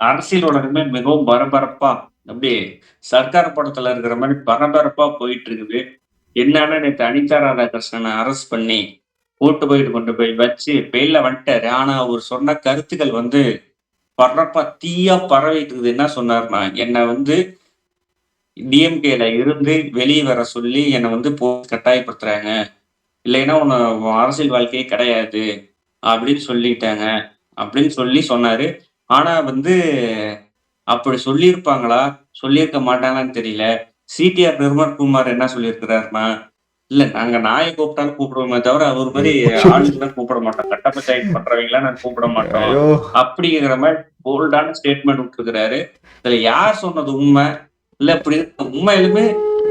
அரசியல் உலகமே மிகவும் பரபரப்பா, அப்படியே சர்க்கார் படத்துல இருக்கிற மாரி பரபரப்பா போயிட்டு இருக்குது. என்னன்னா, நேத்து அனிதா ராதாகிருஷ்ணன அரெஸ்ட் பண்ணி, கொண்டு போய் வச்சு பெயில்ல வந்துட்டாரு. ஆனா, அவரு சொன்ன கருத்துக்கள் வந்து பரப்பா தீயா பரவிட்டு இருக்குது. என்ன சொன்னாருன்னா, என்ன வந்து டிஎம்கேல இருந்து வெளிய வர சொல்லி என்ன வந்து போலீஸ் கட்டாயப்படுத்துறாங்க. இல்லைன்னா உன் அரசியல் வாழ்க்கையே கிடையாது. அப்படின்னு சொல்லிட்டாங்க. அப்படின்னு சொல்லி சொன்னாரு. ஆனா வந்து அப்படி சொல்லியிருப்பாங்களா? சொல்லியிருக்க மாட்டாங்களான்னு தெரியல. சிடிஆர் நிர்மல்குமார் என்ன சொல்லியிருக்கிறாருன்னா, "இல்ல நாங்க நாய கூப்பிட்டாலும் கூப்பிடுவோமே தவிர, அவரு மாரி ஆளுங்கள கூப்பிட மாட்டோம். கட்ட பஞ்சாயத்து பண்றவங்கள நாங்க கூப்பிட மாட்டோம்." ஐயோ! அப்படிங்கிற மாரி போல்டான ஸ்டேட்மெண்ட் விட்டுருக்கிறாரு. இதுல யார் சொன்னது உண்மை? இல்ல இப்படி உண்மையிலுமே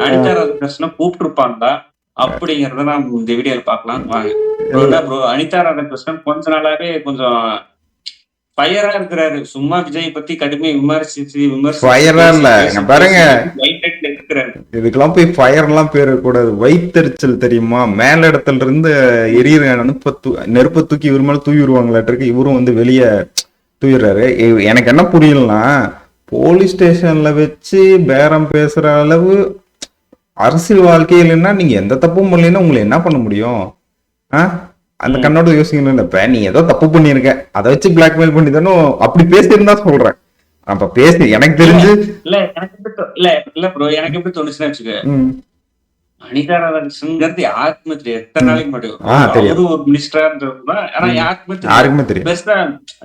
அனிதா அ ராதாகிருஷ்ணன கூப்பிட்டுருப்பாங்களா? அப்படிங்கிறத நாம் இந்த வீடியோல பார்க்கலாம் வாங்க. ப்ரோ என்ன ப்ரோ அனிதா ராதாகிருஷ்ணன் கொஞ்ச நாளாவே கொஞ்சம் ஃபயரா இருக்கிறாரு. சும்மா விஜய் பத்தி கடுமையா விமர்சிச்சு ஃபயரா இல்ல. இங்க பாருங்க. வைட்டட்ல இருக்கிறாரு. இதுக்கெல்லாம் போய் ஃபயர்லாம் பேரக்கூடாது. வயித்தெரிச்சல் தெரியுமா? மேல இடத்துல இருந்து எரியிற நெருப்ப தூக்கி இவர் மேல தூவி விடுவாங்களாட்டிருக்கு. இவரும் வந்து வெளிய தூயிடுறாரு. எனக்கு என்ன புரியலன்னா, போலீஸ் ஸ்டேஷன்ல வச்சு பேரம் பேசுற அளவு அரசியல் வாழ்க்கையிலன்னா நீங்க எந்த தப்பும் பண்ணலைன்னா உங்களை என்ன பண்ண முடியும்? அந்த கண்ணோட யோசிக்கணும். இப்ப நீ ஏதோ தப்பு பண்ணிருக்க, அதை வச்சு பிளாக்மெயில் பண்ணி தானே அப்படி பேசியிருந்தா சொல்றேன். அப்ப பேசி எனக்கு தெரிஞ்சு இல்ல ப்ரோ எனக்கு எப்படி தோணுச்சுன்னு வச்சுக்க, அனிதா ராதாகிருஷ்ணன்ங்கிறது யாருக்குமே தெரியாது. எத்தனை நாளைக்கு முன்னாடி அவரு ஒரு மினிஸ்டரா இருந்ததுன்னா, ஆனா யாருக்குமே தெரியாது. பெருசா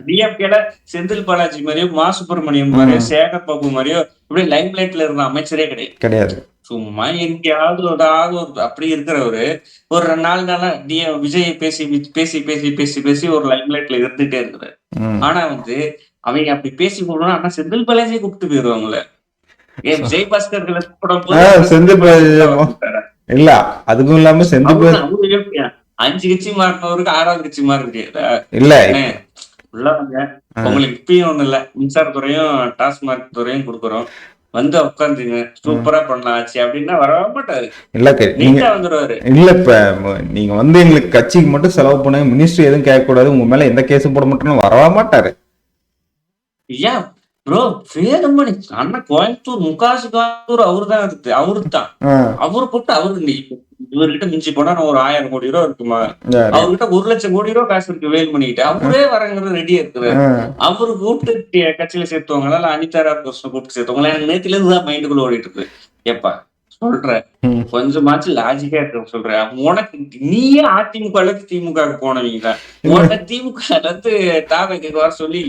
டிஎம்கேல செந்தில் பாலாஜி மாதிரியோ, மா சுப்பிரமணியம் மாதிரியோ, சேகர் பாபு மாதிரியோ இப்படி லைம் லைட்ல இருந்த அமைச்சரே கிடையாது. சும்மா எங்கேயாவது ஒரு அப்படி இருக்கிறவரு ஒரு 4 நாளா விஜய் பேசி பேசி பேசி பேசி பேசி ஒரு லைம் லைட்ல இருந்துட்டே இருக்கிறாரு. ஆனா வந்து அவங்க அப்படி பேசி போடணும். ஆனா செந்தில் பாலாஜியை கூப்பிட்டு போயிருவாங்கல்ல. விஜய் பாஸ்கர் செந்தில் பாலாஜி இல்ல, அதுக்கும் இல்லாம செந்தில் 5 கட்சி மாறினவருக்கு 6வது கட்சி மாற முடியாது இல்ல. உள்ளவங்க உங்களுக்கு இப்பயும் ஒண்ணு இல்ல, மின்சாரத்துறையும் டாஸ்மாக் துறையும் கொடுக்குறோம், வந்து உட்காந்துங்க சூப்பரா பண்ணலாம் ஆச்சு அப்படின்னா வர மாட்டாரு. இல்ல நீட்டா வந்துருவாரு. இல்ல இப்ப நீங்க வந்து எங்களுக்கு கட்சிக்கு மட்டும் செலவு பண்ண, மினிஸ்ட்ரி எதுவும் கேட்க கூடாது, உங்க மேல எந்த கேஸும் போட மாட்டோம்னு வரவா மாட்டாரு. ஏன் ப்ரோ வேலுமணி அண்ணா கோயம்புத்தூர் முக்காசி கோயம்புத்தூர் அவருதான் இருக்கு. அவரு போட்டு அவரு இவர்கிட்ட மிஞ்சி போனா ஒரு 1000 கோடி ரூபா இருக்குமா? அவர்கிட்ட 1 லட்சம் கோடி ரூபா காசு இருக்கு வேலுமணிகிட்ட. அவரே வரங்கிறது ரெடியா இருக்கிறாரு. அவரு கூப்பிட்டு கட்சியில சேர்த்துவாங்களா இல்ல அனிதா ராதாகிருஷ்ணன் கூப்பிட்டு சேர்த்துவாங்களா? எனக்கு நேத்துல இருந்துதான் மைண்டுக்குள்ள ஓடிட்டு இருக்கு. ஏப்பா சொல்றேன் கொஞ்சமாச்சு லாஜிக்கா இருக்க சொல்றேன். உனக்கு நீயே அதிமுக திமுக போனவங்க உனக்கு திமுக வர சொல்லி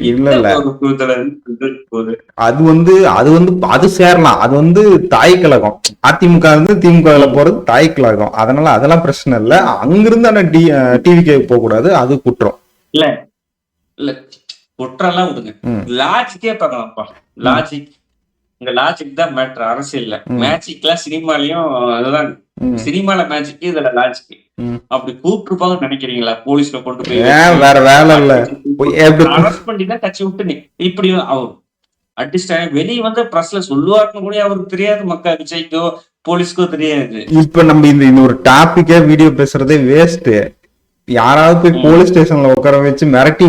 அது சேரலாம். அது வந்து தாய் கழகம். அதிமுக வந்து திமுக போறது தாய் கழகம். அதனால அதெல்லாம் பிரச்சனை இல்ல. அங்கிருந்து ஆனா டிவிக்கு போக கூடாது, அது குற்றம் இல்ல. இல்ல குற்றம் எல்லாம் விடுங்க, லாஜிக்கே பார்க்கலாம்ப்பா. லாஜிக் இந்த லாஜிக் தான் மேட்டர் அரசியல்ல. மேஜிக்லாம் சினிமாலயும் அதுதான். சினிமால மேஜிக், இதுல லாஜிக். அப்படி கூப்பிட்டுருப்பாங்கன்னு நினைக்கிறீங்களா? போலீஸ்ல கொண்டு போய் வேற வேலை இல்ல, அரெஸ்ட் பண்ணி தான் கட்சி விட்டு இப்படி அவர் அடிச்சிட்டாங்க. வெளியே வந்து பிரஸ்ல சொல்லுவாருன்னு கூட அவருக்கு தெரியாது. மக்கள் விஜய்க்கோ போலீஸ்க்கோ தெரியாது. இப்ப நம்ம இந்த ஒரு டாபிக்கே வீடியோ பேசுறதே வேஸ்ட். யாராவது போய் போலீஸ் ஸ்டேஷன்ல உட்கார வச்சு மிரட்டி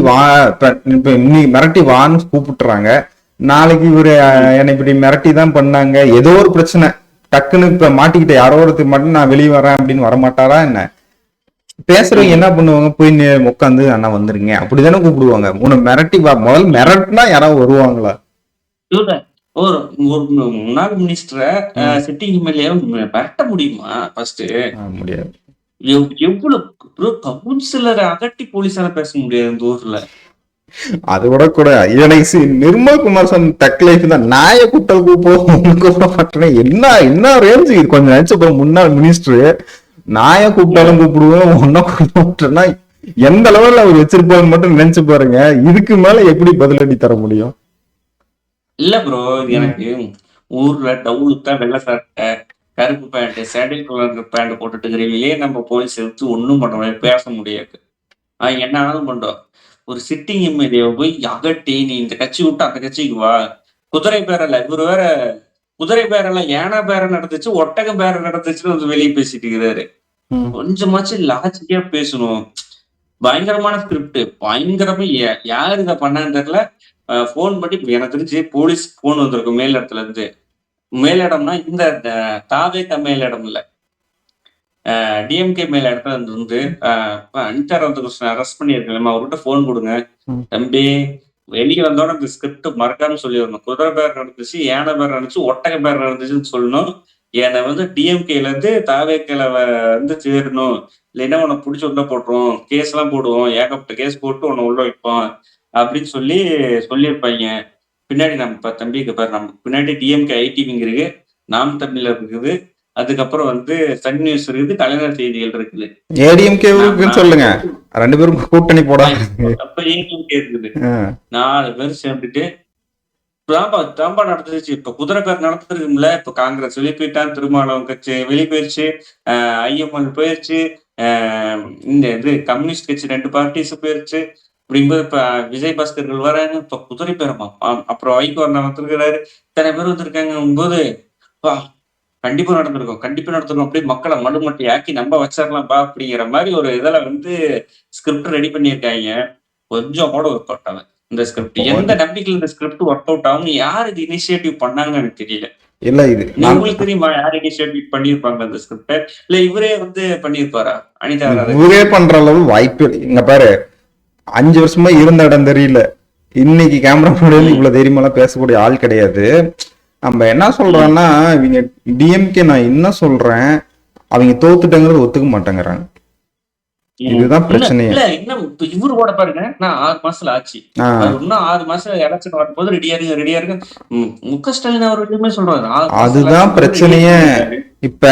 வான்னு கூப்பிட்டுறாங்க. நாளைக்கு இவரு என்னை இப்படி மிரட்டி தான் பண்ணாங்க, ஏதோ ஒரு பிரச்சனை டக்குன்னு இப்ப மாட்டிக்கிட்ட யாரோ ஒருத்தர் மட்டும் நான் வெளியே வரேன் அப்படின்னு வரமாட்டாரா என்ன? பேசுறவங்க என்ன பண்ணுவாங்க? போய் உட்காந்து அண்ணா வந்துருங்க அப்படிதானே கூப்பிடுவாங்க. மிரட்டி முதல்ல மிரட்டினா யாராவது வருவாங்களா? ஒரு முன்னாள் மினிஸ்டரை சிட்டிங் எம்எல்ஏ மிரட்ட முடியுமா? ஃபர்ஸ்ட் முடியாது. எவ்வளவு கவுன்சிலரை அகட்டி போலீஸால பேச முடியாது இந்த ஊர்ல. அது விட கூட எனக்கு நிர்மல் குமார் சொன்ன டக் லைஃப் தான். நாய கூட்டல் கூப்பிட மாட்டேன். என்ன ரேஞ்சு இது? கொஞ்சம் நினைச்ச முன்னாள் மினிஸ்டர் நாய கூப்பிட்டாலும் கூப்பிடுவோம், ஒன்னும் கூப்பிட மாட்டேன்னா எந்த லெவல்ல அவர் வச்சிருப்பாருன்னு மட்டும் நினைச்சு பாருங்க. இதுக்கு மேல எப்படி பதிலடி தர முடியும்? இல்ல ப்ரோ, எனக்கு ஊர்ல டவுலுக்கா வெள்ளை சட்டை கருப்பு பேண்ட் சேண்டில் கலர் பேண்ட் போட்டுட்டு இருக்கிறவங்களே நம்ம போலீஸ் எடுத்து ஒன்னும் பண்ண முடியாது, பேச முடியாது. என்ன ஆனாலும் பண்றோம். ஒரு சிட்டிங் எம்எல்ஏவை போய் அகட்டி நீ இந்த கட்சி விட்டு அந்த கட்சிக்கு வா. குதிரை பேரல இவரு வேற குதிரை பேரல யானை பேரம் நடந்துச்சு, ஒட்டகம் பேரம் நடந்துச்சுன்னு வந்து வெளியே பேசிட்டு இருக்கிறாரு. கொஞ்சமாச்சும் லாஜிக்கா பேசணும். பயங்கரமான ஸ்கிரிப்ட், பயங்கரமா யாரு இதை பண்ணான்னு தெரியல. போன் பண்ணி எனக்கு தெரிஞ்சு போலீஸ் போன் வந்திருக்கும் மேலிடத்துல இருந்து. மேலிடம்னா இந்த தாவேக மேலிடம் இல்ல, டிஎம்கே மேலிடத்துல இருந்து அனிதா ராதாகிருஷ்ணன் அரெஸ்ட் பண்ணியிருக்கேன், அவர்கிட்ட போன் கொடுங்க தம்பி, வெளியே வந்தோட இந்த ஸ்கிரிப்ட் மறக்காம சொல்லிடணும். குதிரை பேர் நடந்துச்சு, யானை பேர் நடந்துச்சு, ஒட்டக பேர் நடந்துச்சுன்னு சொல்லணும். என்னை வந்து டிஎம்கேல இருந்து தாவேக்கல வந்து சேரணும், இல்லைன்னா உன்னை பிடிச்சி உள்ள போட்டுருவோம், கேஸ் எல்லாம் போடுவோம், ஏகப்பட்ட கேஸ் போட்டு உன்னை உள்ள வைப்போம் அப்படின்னு சொல்லியிருப்பாங்க. பின்னாடி நம்ம தம்பிக்கு பாரு, நம்ம பின்னாடி டிஎம்கே ஐடிவிங் இருக்கு, நாம் தமிழர் இருக்குது, அதுக்கப்புறம் வந்து சன் நியூஸ் இருக்குது, கலைஞர் செய்திகள் இருக்குது, ஏடிஎம்கே சொல்லுங்க, 2 பேரும் கூட்டணி போட அப்ப ஏடிஎம்கே இருக்குது. 4 பேர் சேர்ந்துட்டு தாம்பா நடந்துச்சு. இப்ப குதிரை பேர் நடந்துருக்கும்ல, இப்ப காங்கிரஸ் வெளியே போயிட்டான், திருமாவளவன் கட்சி வெளியே போயிருச்சு, ஐஎம்எல் போயிருச்சு, இந்த இது கம்யூனிஸ்ட் கட்சி 2 பார்ட்டிஸ் போயிருச்சு. அப்படிங்கும்போது இப்ப விஜய் பாஸ்கர்கள் வராங்க, இப்ப குதிரை பேரமா, அப்புறம் வைகோ வந்திருக்கிறாரு, இத்தனை பேர் வந்திருக்காங்க போது கண்டிப்பா நடந்திருக்கும் அப்படியே மக்களை மடுமட்டி ஆக்கி நம்ம வச்சிடலாம்பா அப்படிங்கிற மாதிரி ஒரு இதுல வந்து ஸ்கிரிப்ட் ரெடி பண்ணியிருக்காங்க. கொஞ்சம் கூட ஒர்க் அவுட் ஆகும் இந்த ஸ்கிரிப்ட். எந்த நம்பிக்கையில் இந்த ஸ்கிரிப்ட் ஒர்க் அவுட் ஆகும், யாரு இது இனிஷியேட்டிவ் பண்ணாங்கன்னு எனக்கு தெரியல. இல்ல இது உங்களுக்கு தெரியுமா யார் இனிஷியேட்டிவ் பண்ணிருப்பாங்க அந்த ஸ்கிரிப்ட்? இல்ல இவரே வந்து பண்ணிருப்பாரா? அனிதா இவரே பண்ற அளவு வாய்ப்பு இங்க பாரு, 5 வருஷமா இருந்த இடம் தெரியல, இன்னைக்கு கேமரா முன்னாடி இவ்வளவு தைரியமெல்லாம் பேசக்கூடிய ஆள் கிடையாது. நம்ம என்ன சொல்றோம்னா, இவங்க டிஎம்கே நான் என்ன சொல்றேன், அவங்க தோத்துட்டங்கிறது ஒத்துக்க மாட்டேங்கிறாங்க. இதுதான் பிரச்சனையே. இல்ல இன்னும் இவரு கூட பாருங்க, நான் 6 மாசத்துல ஆச்சு, இன்னும் 6 மாசம் எலெக்ஷன் வரும்போது ரெடியா இருக்கு முக ஸ்டாலின் அவர் எதுவுமே சொல்றாரு. அதுதான் பிரச்சனையே. இப்ப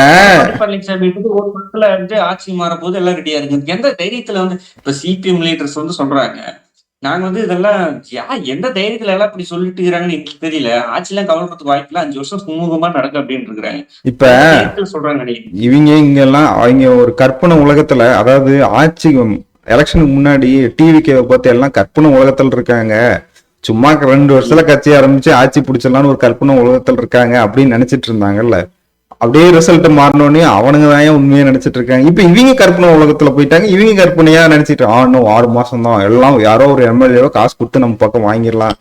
பழனிசாமி ஒரு மாசத்துல வந்து ஆட்சி மாறும் போது எல்லாம் ரெடியா இருக்கு. எந்த தைரியத்துல வந்து இப்ப சிபிஎம் லீடர்ஸ் வந்து சொல்றாங்க, நாங்க வந்து இதெல்லாம் எந்த தைரியத்துல எல்லாம் இப்படி சொல்லிட்டு இருக்கிறாங்கன்னு எனக்கு தெரியல, ஆட்சியெல்லாம் கவலைப்படுறதுக்கு வாய்ப்புல 5 வருஷம் சுமூகமா நடக்கும் அப்படின்னு இருக்கிறாங்க. இப்ப சொல்றாங்க இவங்க இங்கெல்லாம் அவங்க ஒரு கற்பனை உலகத்துல, அதாவது ஆட்சி எலெக்ஷனுக்கு முன்னாடி டிவிக்கே பார்த்து எல்லாம் கற்பனை உலகத்துல இருக்காங்க, சும்மா 2 வருஷத்துல கட்சி ஆரம்பிச்சு ஆட்சி பிடிச்சிடலான்னு ஒரு கற்பனை உலகத்துல இருக்காங்க அப்படின்னு நினைச்சிட்டு இருந்தாங்கல்ல. அப்படியே ரிசல்ட் மாறினோடனே அவனுங்க தான் உண்மையா நினைச்சிட்டு இருக்காங்க. இப்ப இவங்க கற்பனை உலகத்துல போயிட்டாங்க, இவங்க கற்பனையா நினைச்சிட்டு இன்னும் 6 மாசம் தான், எல்லாம் யாரோ ஒரு எம்எல்ஏவோ காசு கொடுத்து நம்ம பக்கம் வாங்கிடலாம்.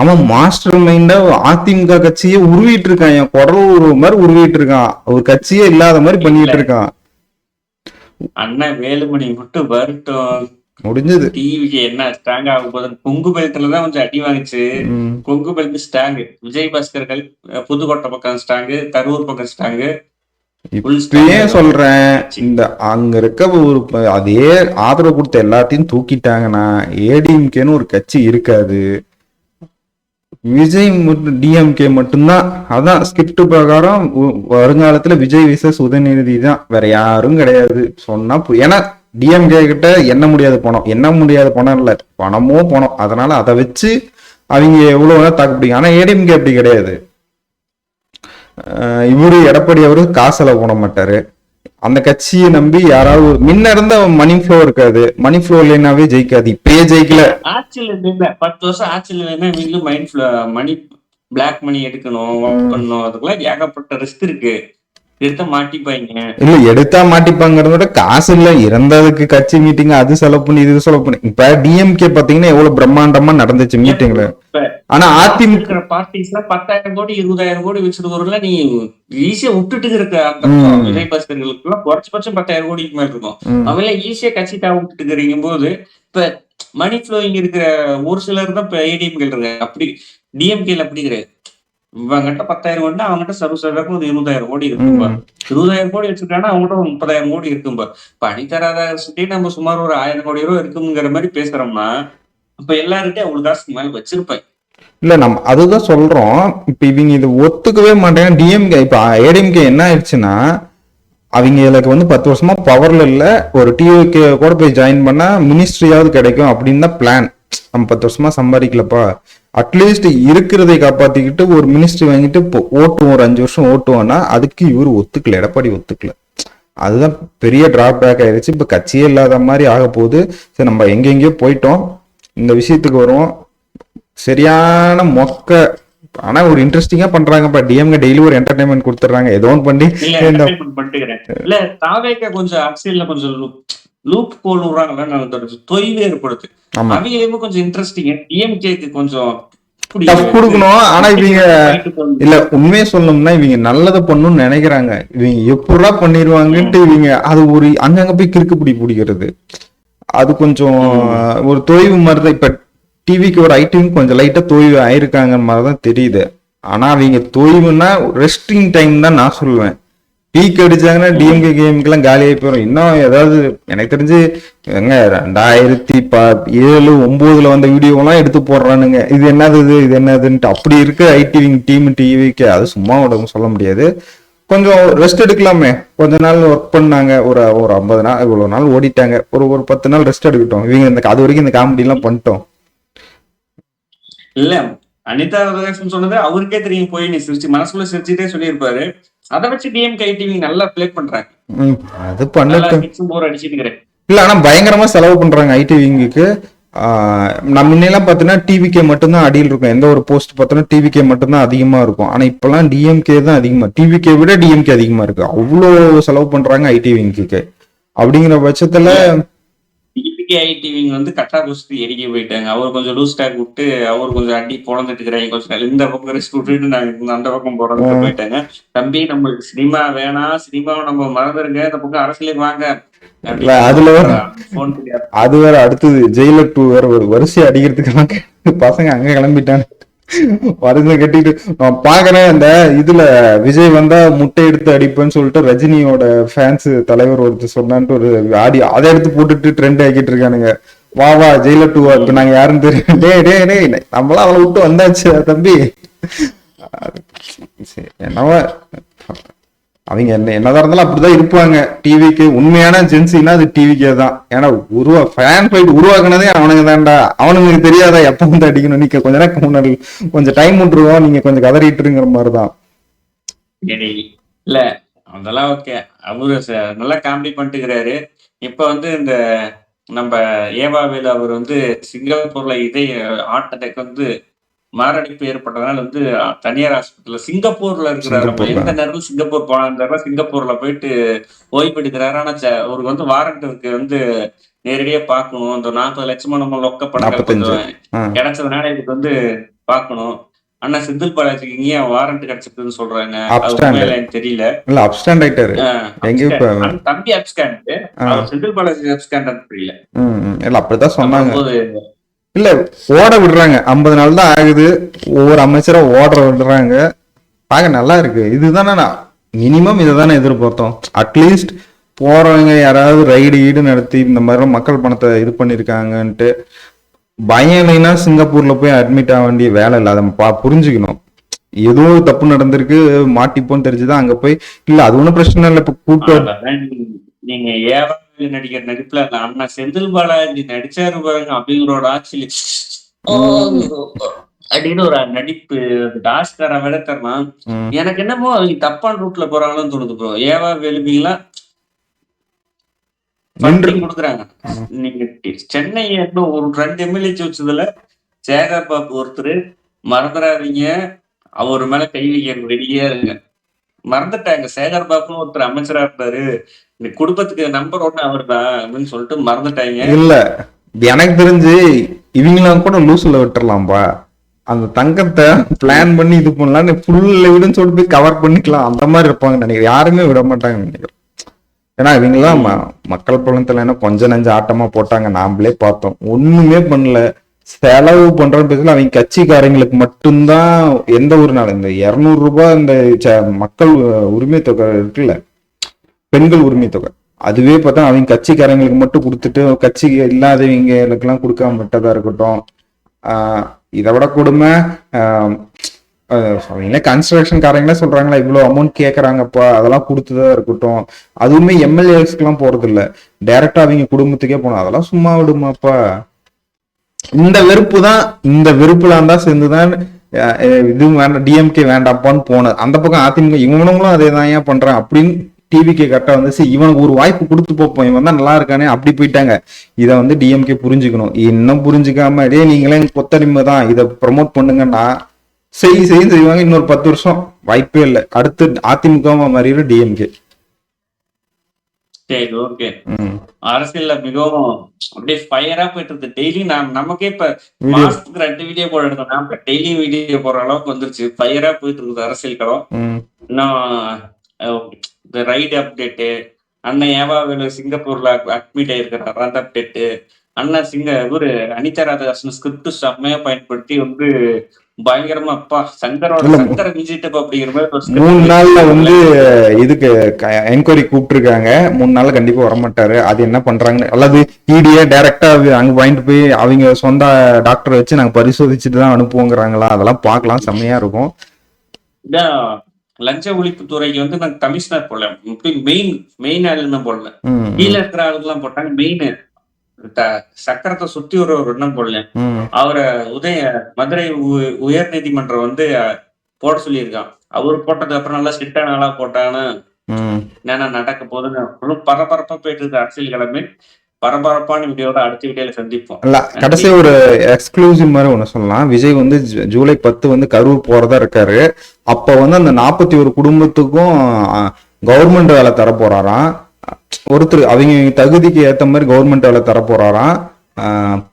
அவன் மாஸ்டர் மைண்டா அதிமுக கட்சியே உருவிட்டு இருக்கான், என் குடல் ஒரு மாதிரி உருவிட்டு இருக்கான், ஒரு கட்சியே இல்லாத மாதிரி பண்ணிட்டு இருக்கான். அண்ணன் வேலுமணி மட்டும் வரட்டும், முடிஞ்சது. டிவிக்கு என்ன ஸ்ட்ராங் ஆகும் போது கொங்கு பெல்ட்லதான் கொஞ்சம் அடி வாங்கிச்சு, கொங்கு பெல்ட் ஸ்ட்ராங், விஜய் பாஸ்கர்கள் புதுக்கோட்டை பக்கம் ஸ்ட்ராங்கு, கரூர் பக்கம் ஸ்ட்ராங்கு. இப்பயே சொல்றேன், இந்த அங்க இருக்க ஒரு அதே ஆதரவு கொடுத்த எல்லாத்தையும் தூக்கிட்டாங்கன்னா ஏடிஎம்கேன்னு ஒரு கட்சி இருக்காது, விஜய் மட்டும் டிஎம்கே மட்டும்தான். அதான் ஸ்கிரிப்ட் பிரகாரம் வருங்காலத்துல விஜய் விசஸ் உதயநிதி தான், வேற யாரும் கிடையாது சொன்னா. ஏன்னா டிஎம்கே கிட்ட என்ன முடியாத பணம் இல்ல, பணமோ பணம், அதனால அதை வச்சு அவங்க எவ்வளவு தாக்கு பிடிக்கும். ஆனா ஏடிஎம்கே அப்படி கிடையாது. இவரு எடப்பாடி அவரு காசெல்லாம் போட மாட்டாரு, அந்த கட்சியை நம்பி யாராவது முன்ன இருந்த மணி ஃப்ளோ இருக்காது, மணி ஃப்ளோ இல்லைன்னாவே ஜெயிக்காது. இப்பயே ஜெயிக்கல, ஆட்சியில் 10 வருஷம் ஆட்சியில் இல்லைன்னா மணி பிளாக் மணி எடுக்கணும் பண்ணணும், அதுக்கெல்லாம் ஏகப்பட்ட ரிஸ்க் இருக்கு, எடுத்தா மாட்டிப்பாங்க. இல்ல எடுத்தா மாட்டிப்பாங்கிறத விட காசு இல்ல, இறந்ததுக்கு கட்சி மீட்டிங் அது செலவு பண்ணி இது செலவு பண்ணி. இப்ப டிஎம்கே பாத்தீங்கன்னா எவ்வளவு பிரம்மாண்டமா நடந்துச்சு மீட்டிங்ல. ஆனா அதிமுக பார்ட்டிஸ்ல 10,000 கோடி 20,000 கோடி வச்சிருக்கோம்ல, நீ ஈஸியா விட்டுட்டு இருக்க. விஜய் பாஸ்கர்களுக்கு எல்லாம் குறைச்சபட்சம் 10,000 கோடிக்கு மேல இருக்கும், அவங்கள ஈஸியா கட்சி விட்டுட்டு இருக்கிறீங்க போது இப்ப மணி ஃப்ளோயிங் இருக்கிற ஒரு சிலர் தான் இப்ப ஏடிஎம்கே இருக்காங்க. அப்படி டிஎம்கேல அப்படி கிடையாது. இவங்கிட்ட 10,000 கோடி, அவங்ககிட்ட சர்வசாதாரண ஒரு 20,000 கோடி இருக்கும்பா. 20,000 கோடி வச்சிருக்காங்கன்னா அவங்ககிட்ட ஒரு 30,000 கோடி இருக்கும்பா. இப்ப அனிதா ராதாகிருஷ்ணன் நம்ம சுமார் ஒரு 1000 கோடி ரூபாய் இருக்குங்கிற மாதிரி பேசுறோம்னா, இப்ப எல்லார்கிட்டயும் அவங்களுக்கு காசு மேல வச்சிருப்பாங்க. இல்ல நம்ம அதுதான் சொல்றோம். இப்ப இவங்க இது ஒத்துக்கவே மாட்டாங்க. டிஎம்கே இப்ப ஏடிஎம்கே என்ன ஆயிடுச்சுன்னா, அவங்களுக்கு வந்து 10 வருஷமா பவர்ல இல்ல, ஒரு டிவிகே கூட போய் ஜாயின் பண்ணா மினிஸ்ட்ரியாவது கிடைக்கும் அப்படின்னு தான் பிளான். நம்ம 10 வருஷமா சம்பாதிக்கலப்பா, அட்லீஸ்ட் இருக்கிறதை காப்பாத்திக்கிட்டு ஒரு மினிஸ்ட்ரி வாங்கிட்டு ஓட்டுவோம், ஒரு 5 வருஷம் ஓட்டுவோம்னா அதுக்கு இவரு ஒத்துக்கல, எடப்பாடி ஒத்துக்கல. அதுதான் பெரிய டிராபேக் ஆயிடுச்சு. இப்ப கட்சியே இல்லாத மாதிரி ஆக போகுது. சரி, நம்ம எங்கெங்கயோ போயிட்டோம், இந்த விஷயத்துக்கு வருவோம். சரியான மொக்க, ஆனா ஒரு இன்ட்ரெஸ்டிங்கா பண்றாங்கப்பா. டிஎம்கே டெய்லி ஒரு என்டர்டைன்மெண்ட் கொடுத்துறாங்க, ஏதோ ஒன்று பண்ணி. இல்ல தாவேக கொஞ்சம் அரசியல்ல கொஞ்சம் லூப் கோல் விடுறாங்களா தொய்வு ஏற்படுது. ஆமா அவைகளுமே கொஞ்சம் இன்ட்ரெஸ்டிங். டிஎம்கேக்கு கொஞ்சம் இப்படி டஃப் கொடுக்கணும். ஆனா இவங்க fight பண்ணணும். இல்ல உண்மையை சொல்லணும்னா இவங்க நல்லதை பண்ணணும்னு நினைக்கிறாங்க. இவங்க எப்படா பண்ணிடுவாங்கன்ட்டு இவங்க அது ஒரு அங்கங்க போய் கிறுக்கு பிடிக்கிறது. அது கொஞ்சம் ஒரு தொய்வு மாதிரி தான். இப்ப டிவிக்கு ஒரு ஐடியும் கொஞ்சம் லைட்டா தொய்வு ஆயிருக்காங்க மாதிரிதான் தெரியுது. ஆனா அவங்க தொய்வுன்னா ரெஸ்டிங் டைம் தான் நான் சொல்லுவேன். பீக் அடிச்சாங்கன்னா டிஎம்கே கேமுக்கு எல்லாம் காலியாகி போயிடும். இன்னும் ஏதாவது எனக்கு தெரிஞ்சு எங்க 2007-9 வந்த வீடியோலாம் எடுத்து போடுறானுங்க. இது என்னது இது என்னதுன்ட்டு. அப்படி இருக்க ஐடிவிங் டீம் டிவிக்கு அது சும்மா உடம்பு சொல்ல முடியாது. கொஞ்சம் ரெஸ்ட் எடுக்கலாமே. கொஞ்ச நாள் ஒர்க் பண்ணாங்க. ஒரு 50 நாள் இவ்வளவு நாள் ஓடிட்டாங்க. ஒரு 10 நாள் ரெஸ்ட் எடுக்கட்டும். இவங்க இந்த அது வரைக்கும் இந்த காமெடி எல்லாம் பண்ணிட்டோம். இல்ல அனிதா ராதாகிருஷ்ணன் சொன்னது அவருக்கே தெரியும். போய் நீ சிரிச்சு மனசுக்குள்ள சிரிச்சுட்டே சொல்லியிருப்பாரு. அதை வச்சு டிஎம்கே ஐடிவி நல்லா பிளே பண்றாங்க. அது பண்ணட்டும். போர் அடிச்சிட்டு இருக்கிறேன். இல்ல ஆனா பயங்கரமா செலவு பண்றாங்க ஐடிவிங்குக்கு. நம்ம முன்னெல்லாம் பார்த்தோன்னா டிவிகே மட்டும்தான் அடியில் இருக்கும். எந்த ஒரு போஸ்ட் பார்த்தோன்னா டிவிகே மட்டும்தான் அதிகமா இருக்கும். ஆனா இப்பெல்லாம் டிஎம்கே தான் அதிகமா, டிவிகே விட டிஎம்கே அதிகமா இருக்கு. அவ்வளோ செலவு பண்றாங்க ஐடிவிங்குக்கு. அப்படிங்கிற பட்சத்துல டிவிகே ஐடிவிங்க வந்து கட்டா குஸ்தி எரிக்க போயிட்டாங்க. அவர் கொஞ்சம் லூஸ் டாக் விட்டு அவர் கொஞ்சம் அடி பொழந்துட்டு இருக்கிறாங்க. கொஞ்சம் நாள் இந்த பக்கம் ரெஸ்ட் விட்டுட்டு நாங்க அந்த பக்கம் போறோம்னு போயிட்டாங்க. தம்பி நம்மளுக்கு சினிமா வேணாம், சினிமாவை நம்ம மறந்துருங்க, இந்த பக்கம் அரசியலுக்கு வாங்க. அதுல அது வேற அடுத்தது ஜெயிலர் 2 வேற ஒரு வரிசை அடிக்கிறதுக்கெல்லாம் பசங்க அங்க கிளம்பிட்டாங்க. வரிசை கட்டிட்டு நான் பாக்குறேன். இந்த இதுல விஜய் வந்தா முட்டை எடுத்து அடிப்பேன்னு சொல்லிட்டு ரஜினியோட ஃபேன்ஸ் தலைவர் ஒருத்தர் சொன்னான்ட்டு ஒரு ஆடியோ அதை எடுத்து போட்டுட்டு ட்ரெண்ட் ஆக்கிட்டு இருக்கானுங்க. வா வா ஜெயிலர் 2 இப்ப நாங்க யாருன்னு தெரியும். டே நம்மளாம் அவளை விட்டு வந்தாச்சு தம்பி. என்னவா அவங்க என்னதான் இருந்தாலும் அப்படிதான் இருப்பாங்க. டிவிக்கு உண்மையான ஜென்சினா அது டிவிக்கே தான். ஏன்னா ஃபேன் ஃபைட் உருவாக்குனதே அவனுங்க தான்டா. அவனுங்களுக்கு தெரியாதா எப்ப வந்து அடிக்கணும். நீங்க கொஞ்ச நேரம் முன்னாடி கொஞ்சம் டைம் விட்டுருவோம், நீங்க கொஞ்சம் கதறிட்டுங்கிற மாதிரிதான். இல்ல அதெல்லாம் ஓகே. அவரு நல்லா காமெடி பண்ணிட்டுக்கிறாரு. இப்ப வந்து இந்த நம்ம ஏவாவேலு அவர் வந்து சிங்கப்பூர்ல ஹார்ட் அட்டாக் வந்து மாரடைப்பு ஏற்பட்டதுனால வந்து தனியார் ஹாஸ்பிட்டல்ல சிங்கப்பூர்ல இருக்கிறாரு. எந்த நேரமும் சிங்கப்பூர் போனாரு. சிங்கப்பூர்ல போயிட்டு ஓய்வு எடுக்கிறாரு. ஆனா அவருக்கு வந்து வாரண்ட் இருக்கு. வந்து நேரடியா பாக்கணும். இந்த 40 லட்சமா நம்ம லொக்க படங்கள் கொஞ்சம் கிடைச்சதுனால இதுக்கு வந்து பாக்கணும். ஆனா செந்தில் பாலாஜிக்கு இங்கேயே வாரண்ட் கிடைச்சிருக்குன்னு சொல்றாங்க. எனக்கு தெரியல. இல்ல அப்ஸ்டாண்ட் ஆயிட்டாரு. தம்பி அப்ஸ்டாண்ட். செந்தில் பாலாஜி அப்ஸ்டாண்ட் புரியல. இல்ல அப்படிதான் சொன்னாங்க. இல்ல ஓட விடுறாங்க. 50 நாள் தான் ஆகுது. ஒவ்வொரு அமைச்சரா ஓட விடுறாங்க. பாக்க நல்லா இருக்கு. இதுதானே மினிமம் இதைதானே எதிர்பார்த்தோம். அட்லீஸ்ட் போறவங்க யாராவது ரைடு ஈடு நடத்தி இந்த மாதிரி மக்கள் பணத்தை இது பண்ணிருக்காங்கன்ட்டு பயம் இல்லைன்னா சிங்கப்பூர்ல போய் அட்மிட் ஆக வேண்டிய வேலை இல்லை. அதை புரிஞ்சுக்கணும். ஏதோ தப்பு நடந்திருக்கு மாட்டிப்போன்னு தெரிஞ்சுதான் அங்க போய் இல்ல அது ஒண்ணும் பிரச்சனை இல்லை. இப்ப கூட்டம் நீங்க ஏவாவேலு நடிக்கிற நடிப்புல அண்ணா செந்தில் பாலாஜி நடிச்சாரு பாருங்க. அப்படிங்கிறோட ஆட்சியில அப்படின்னு ஒரு நடிப்பு டாஸ்கார விட தரலாம். எனக்கு என்னமோ அவங்க தப்பான ரூட்ல போறாங்கன்னு தோணுது ப்ரோ. ஏவாவேலுங்களா கொடுக்குறாங்க. நீங்க சென்னை ஒரு 2 எம்எல்ஏ வச்சதுல சேகர் பாபு ஒருத்தர் மறந்துடாதீங்க. அவர் மேல கை வைக்க ரெடியா இருங்க. மறந்துட்டாங்க. சேகர் பாபுன்னு ஒருத்தர் அமைச்சரா இருந்தாரு. இந்த குடும்பத்துக்கு நம்பர் 1 அவர் தான் அப்படின்னு சொல்லிட்டு மறந்துட்டாங்க. இல்ல எனக்கு தெரிஞ்சு இவங்களாம் கூட லூஸ்ல விட்டுறலாம்பா. அந்த தங்கத்தை பிளான் பண்ணி இது பண்ணலாம். ஃபுல்ல விடுன்னு சொல்லிட்டு போய் கவர் பண்ணிக்கலாம். அந்த மாதிரி இருப்பாங்க நினைக்கிறேன். யாருமே விட மாட்டாங்கன்னு நினைக்கிறேன். ஏன்னா இவங்கெல்லாம் மக்கள் பழத்துல என்ன கொஞ்சம் நஞ்சு ஆட்டமா போட்டாங்க. நாமளே பார்த்தோம். ஒண்ணுமே பண்ணல. செலவு பண்றன்னு பேசல. அவங்க கட்சிக்காரங்களுக்கு மட்டும்தான் எந்த ஒரு நாள் இந்த 200 ரூபாய் இந்த மக்கள் உரிமை தொகை இருக்குல்ல, பெண்கள் உரிமை தொகை, அதுவே பார்த்தா அவங்க கட்சிக்காரங்களுக்கு மட்டும் கொடுத்துட்டு கட்சி இல்லாதவங்களுக்கெல்லாம் கொடுக்காம விட்டதா இருக்கட்டும். இதை விட கொடுமை அவங்களே கன்ஸ்ட்ரக்ஷன் காரங்களே சொல்றாங்களா இவ்வளவு அமௌண்ட் கேட்கறாங்கப்பா, அதெல்லாம் கொடுத்துதான் இருக்கட்டும். அதுவுமே எம்எல்ஏஸ்க்கு எல்லாம் போறது இல்ல, டைரக்டா அவங்க குடும்பத்துக்கே போனோம். அதெல்லாம் சும்மா விடுமாப்பா. இந்த வெறுப்பு தான், இந்த வெறுப்புல இருந்தா சேர்ந்துதான் இது வேண்டாம் டிஎம்கே வேண்டாப்பான்னு போனது. அந்த பக்கம் அதிமுக இவனுங்களும் அதே தான் ஏன் பண்றான் அப்படின்னு டிவிகே கரெக்டா வந்து இவனுக்கு ஒரு வாய்ப்பு கொடுத்து போப்போம், இவன் தான் நல்லா இருக்கானே அப்படி போயிட்டாங்க. இதை வந்து டிஎம்கே புரிஞ்சுக்கணும். இன்னும் புரிஞ்சுக்காம நீங்களே கொத்தடிமை தான் இதை ப்ரமோட் பண்ணுங்கன்னா செய்வாங்க. இன்னொரு 10 வருஷம் வாய்ப்பே இல்லை. அடுத்து அதிமுக மாறிடும் டிஎம்கே. சரி, ஓகே. ம். அரசியல்ல மிகவும் அப்படியே ஃபயரா போயிட்டு இருக்கு. டெய்லி நமக்கே இப்ப வீடியோ. மாசத்துக்கு 2 வீடியோ போட எடுத்தோம்னா, இப்ப டெய்லி வீடியோ போடுற அளவுக்கு வந்துருச்சு. ஃபயரா போயிட்டு இருக்குது அரசியல் களம். ம். இன்னும் அ இந்த ரைடு அப்டேட்டு, அண்ணன் ஏவாவேலு சிங்கப்பூர்ல அட்மிட் ஆயிருக்கிறாரு. அந்த அப்டேட்டு. அண்ணன் இவரு அனிதா ராதாகிருஷ்ணன் ஸ்கிரிப்ட் செம்மையா பயன்படுத்தி வந்து பயங்கரமா அப்பா சங்கரோட இல்ல, சங்கர மிஞ்சிட்டு அப்படிங்கிற மாதிரி ஒரு 3 ஸ்கிரிப்ட் நாள்ல வந்து வச்சிருக்காங்கல்ல. இதுக்கு என்கொயரி கூப்பிட்டுருக்காங்க. 3 நாள்ல கண்டிப்பா வரமாட்டாரு. அது என்ன பண்றாங்கன்னு, அல்லது இடியே டைரக்டா அங்க வாங்கிட்டு போய் அவங்க சொந்த டாக்டர் வச்சு நாங்க பரிசோதிச்சுட்டு தான் அனுப்புவோங்கிறாங்களா? அதெல்லாம் பார்க்கலாம், செம்மையா இருக்கும். இதான் லஞ்ச ஒழிப்பு துறைக்கு வந்து நாங்க கமிஷனர் போடல. மெயின் மெயின் ஆளுன்னு போடல. ம். கீழ ம். இருக்கிற ஆளுங்கெல்லாம் போட்டாங்க. மெயின் சக்கரத்தை சுத்தி ஒரு எண்ணம் போடல. ம். அவரை மதுரை உயர் நீதிமன்றம் வந்து போட சொல்லியிருக்கான். அவரு போட்டதுக்கு அப்புறம் நல்லா ஸ்ட்ரிக்டான ஆளா போட்டான்னு ம். என்னென்ன நடக்க போகுதுன்னு பரபரப்பா போயிட்டு இருக்கு அரசியல் கிழமை. பரபரப்பான வீடியோட அடுத்த வீடியோல சந்திப்போம். இல்ல, நன்றி. கடைசியா ஒரு எக்ஸ்க்ளூசிவ் மாதிரி ஒண்ணு சொல்லலாம். விஜய் வந்து ஜூலை 10 வந்து கரூர் போறதா இருக்காரு. அப்ப வந்து அந்த 41 குடும்பத்துக்கும் கவர்மெண்ட் வேலை தர போறாராம். ஒருத்தர் அவங்க தகுதிக்கு ஏத்த மாதிரி கவர்மெண்ட் வேலை தர போறாராம்.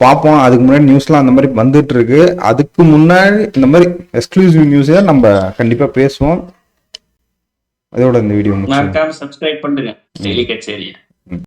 பார்ப்போம். அதுக்கு முன்னாடி நியூஸ்லாம் அந்த மாதிரி வந்துட்டு இருக்கு. அதுக்கு முன்னாடி இந்த மாதிரி எக்ஸ்க்ளூசிவ் நியூஸை நம்ம கண்டிப்பா பேசுவோம். அதோட இந்த வீடியோ முடிச்சு மறக்காம சப்ஸ்கிரைப் பண்ணுங்க டெய்லி கச்சேரி.